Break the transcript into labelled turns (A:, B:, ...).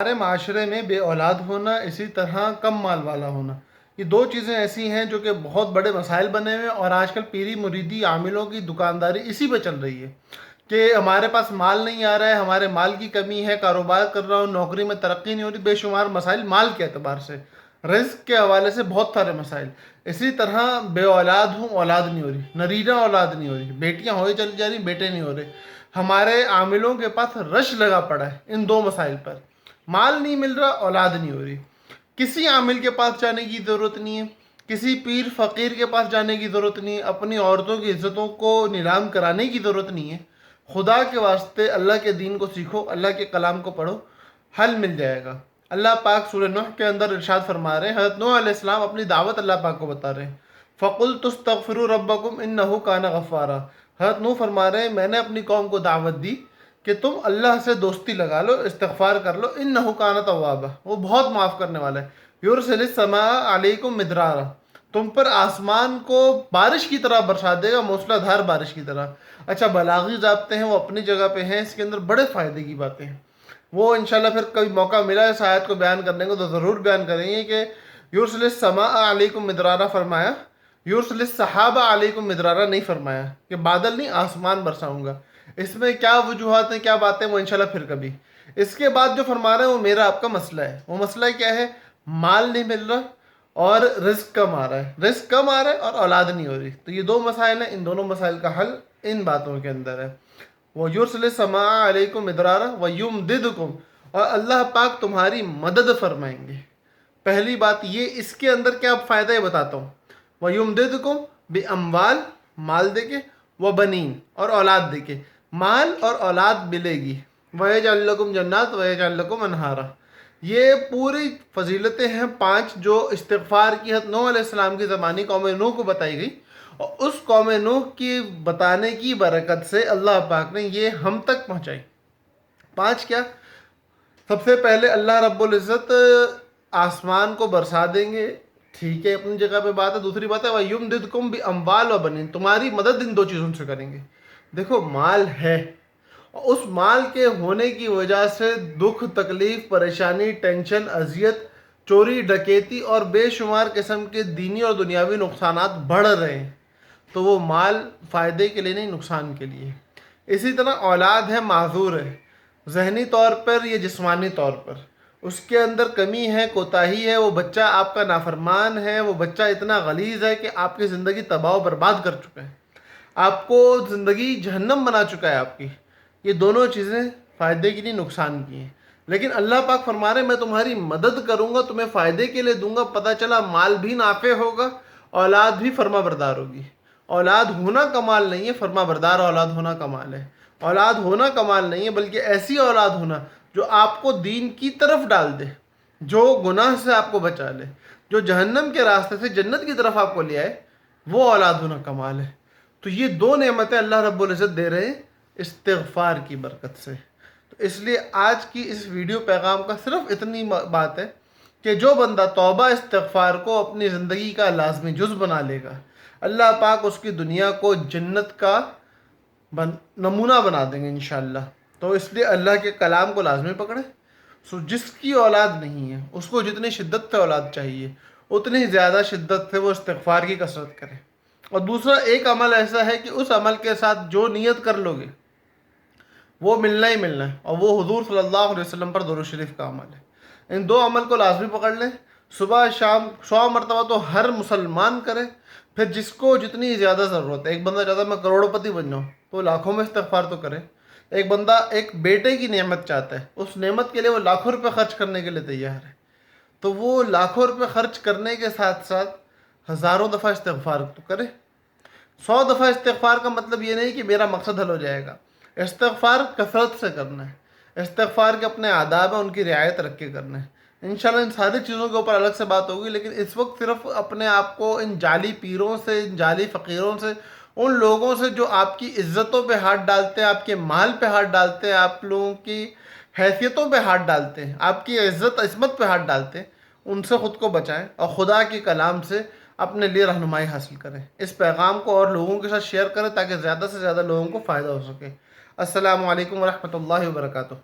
A: ہمارے معاشرے میں بے اولاد ہونا، اسی طرح کم مال والا ہونا، یہ دو چیزیں ایسی ہیں جو کہ بہت بڑے مسائل بنے ہوئے ہیں، اور آج کل پیری مریدی عاملوں کی دکانداری اسی پہ چل رہی ہے کہ ہمارے پاس مال نہیں آ رہا ہے، ہمارے مال کی کمی ہے، کاروبار کر رہا ہوں، نوکری میں ترقی نہیں ہو رہی، بے شمار مسائل مال کے اعتبار سے، رزق کے حوالے سے بہت سارے مسائل. اسی طرح بے اولاد ہوں، اولاد نہیں ہو رہی، نرینا اولاد نہیں ہو رہی، بیٹیاں ہوئی چلی جا رہی، بیٹے نہیں ہو رہے. ہمارے عاملوں کے پاس رش لگا پڑا ہے ان دو مسائل پر. مال نہیں مل رہا، اولاد نہیں ہو رہی. کسی عامل کے پاس جانے کی ضرورت نہیں ہے، کسی پیر فقیر کے پاس جانے کی ضرورت نہیں ہے، اپنی عورتوں کی عزتوں کو نیلام کرانے کی ضرورت نہیں ہے. خدا کے واسطے اللہ کے دین کو سیکھو، اللہ کے کلام کو پڑھو، حل مل جائے گا. اللہ پاک سورہ نوح کے اندر ارشاد فرما رہے ہیں، حضرت نوح علیہ السلام اپنی دعوت اللہ پاک کو بتا رہے ہیں. فَقُلْتُ اسْتَغْفِرُوا رَبَّكُمْ إِنَّهُ كَانَ غَفَّارًا. حضرت نوح فرما رہے ہیں میں نے اپنی قوم کو دعوت دی کہ تم اللہ سے دوستی لگا لو، استغفار کر لو. انہ کان توابا، وہ بہت معاف کرنے والا ہے. یرسل السماء علیکم مدرارا، تم پر آسمان کو بارش کی طرح برسا دے گا، موسلا دھار بارش کی طرح. اچھا، بلاغی ضابطے ہیں وہ اپنی جگہ پہ ہیں، اس کے اندر بڑے فائدے کی باتیں ہیں. وہ انشاءاللہ پھر کبھی موقع ملا اس آیت کو بیان کرنے کو تو ضرور بیان کریں گے کہ یرسل السماء علیکم مدرارا فرمایا، یرسل السحاب علیکم مدرارا نہیں فرمایا کہ بادل نہیں آسمان برساؤں گا. اس میں کیا وجوہات ہیں، کیا باتیں، وہ انشاءاللہ پھر کبھی. اس کے بعد جو فرما رہے ہیں وہ میرا آپ کا مسئلہ ہے. وہ مسئلہ کیا ہے؟ مال نہیں مل رہا اور رزق کم آ رہا ہے، رزق کم آ رہا ہے اور اولاد نہیں ہو رہی. تو یہ دو مسائل ہیں، ان دونوں مسائل کا حل ان باتوں کے اندر ہے. وہ یرسل السماء علیکم مدرارا ویمددکم، اور اللہ پاک تمہاری مدد فرمائیں گے. پہلی بات یہ، اس کے اندر کیا فائدہ ہے بتاتا ہوں. وَيُمْدِدْكُمْ بِأَمْوَال، مال دے کے، وَبَنِين، اور اولاد دے کے. مال اور اولاد ملے گی. وَيَجْعَلْ لَكُمْ جَنَّاتٍ وَيَجْعَلْ لَكُمْ أَنْهَارًا. یہ پوری فضیلتیں ہیں 5 جو استغفار کی حضرت نوح علیہ السلام کی زمانی قوم نوح کو بتائی گئی، اور اس قوم نوح کی بتانے کی برکت سے اللہ پاک نے یہ ہم تک پہنچائی. 5 کیا؟ سب سے پہلے اللہ رب العزت آسمان کو برسا دیں گے، ٹھیک ہے، اپنی جگہ پہ بات ہے. دوسری بات ہے وَيُمْدِدْكُمْ بِأَمْوَالٍ وَبَنِينَ، تمہاری مدد ان دو چیزوں سے کریں گے. دیکھو، مال ہے، اور اس مال کے ہونے کی وجہ سے دکھ، تکلیف، پریشانی، ٹینشن، اذیت، چوری ڈکیتی اور بے شمار قسم کے دینی اور دنیاوی نقصانات بڑھ رہے ہیں. تو وہ مال فائدے کے لیے نہیں، نقصان کے لیے. اسی طرح اولاد ہے، معذور ہے، ذہنی طور پر یا جسمانی طور پر اس کے اندر کمی ہے، کوتاہی ہے، وہ بچہ آپ کا نافرمان ہے، وہ بچہ اتنا غلیظ ہے کہ آپ کی زندگی تباہ و برباد کر چکا ہے، آپ کو زندگی جہنم بنا چکا ہے آپ کی. یہ دونوں چیزیں فائدے کی نہیں، نقصان کی ہیں. لیکن اللہ پاک فرما رہے ہیں میں تمہاری مدد کروں گا، تمہیں فائدے کے لیے دوں گا. پتہ چلا مال بھی نافع ہوگا، اولاد بھی فرما بردار ہوگی. اولاد ہونا کمال نہیں ہے، فرما بردار اولاد ہونا کمال ہے. اولاد ہونا کمال نہیں ہے، بلکہ ایسی اولاد ہونا جو آپ کو دین کی طرف ڈال دے، جو گناہ سے آپ کو بچا لے، جو جہنم کے راستے سے جنت کی طرف آپ کو لے آئے، وہ اولاد ہونا کمال ہے. تو یہ دو نعمتیں اللہ رب العزت دے رہے ہیں استغفار کی برکت سے. تو اس لیے آج کی اس ویڈیو پیغام کا صرف اتنی بات ہے کہ جو بندہ توبہ استغفار کو اپنی زندگی کا لازمی جز بنا لے گا، اللہ پاک اس کی دنیا کو جنت کا نمونہ بنا دیں گے انشاءاللہ. تو اس لیے اللہ کے کلام کو لازمی پکڑیں. جس کی اولاد نہیں ہے اس کو جتنی شدت سے اولاد چاہیے، اتنی زیادہ شدت سے وہ استغفار کی کثرت کرے. اور دوسرا ایک عمل ایسا ہے کہ اس عمل کے ساتھ جو نیت کر لو گے وہ ملنا ہی ملنا ہے، اور وہ حضور صلی اللہ علیہ وسلم پر درود شریف کا عمل ہے. ان دو عمل کو لازمی پکڑ لیں. صبح شام 100 مرتبہ تو ہر مسلمان کرے. پھر جس کو جتنی زیادہ ضرورت ہے، ایک بندہ چاہتا ہے میں کروڑوں پتی بن جاؤں تو لاکھوں میں استغفار تو کرے. ایک بندہ ایک بیٹے کی نعمت چاہتا ہے، اس نعمت کے لیے وہ لاکھوں روپے خرچ کرنے کے لیے تیار ہے، تو وہ لاکھوں روپے خرچ کرنے کے ساتھ ساتھ ہزاروں دفعہ استغفار تو کرے. 100 دفعہ استغفار کا مطلب یہ نہیں کہ میرا مقصد حل ہو جائے گا. استغفار کثرت سے کرنا ہے. استغفار کے اپنے آداب ہیں، ان کی رعایت رکھ کے کرنا ہے. انشاءاللہ ان ساری چیزوں کے اوپر الگ سے بات ہوگی. لیکن اس وقت صرف اپنے آپ کو ان جعلی پیروں سے، ان جعلی فقیروں سے، ان لوگوں سے جو آپ کی عزتوں پہ ہاتھ ڈالتے ہیں، آپ کے مال پہ ہاتھ ڈالتے ہیں، آپ لوگوں کی حیثیتوں پہ ہاتھ ڈالتے ہیں، آپ کی عزت عصمت پہ ہاتھ ڈالتے ہیں، ان سے خود کو بچائیں اور خدا کے کلام سے اپنے لیے رہنمائی حاصل کریں. اس پیغام کو اور لوگوں کے ساتھ شیئر کریں تاکہ زیادہ سے زیادہ لوگوں کو فائدہ ہو سکے. السلام علیکم ورحمۃ اللہ وبرکاتہ.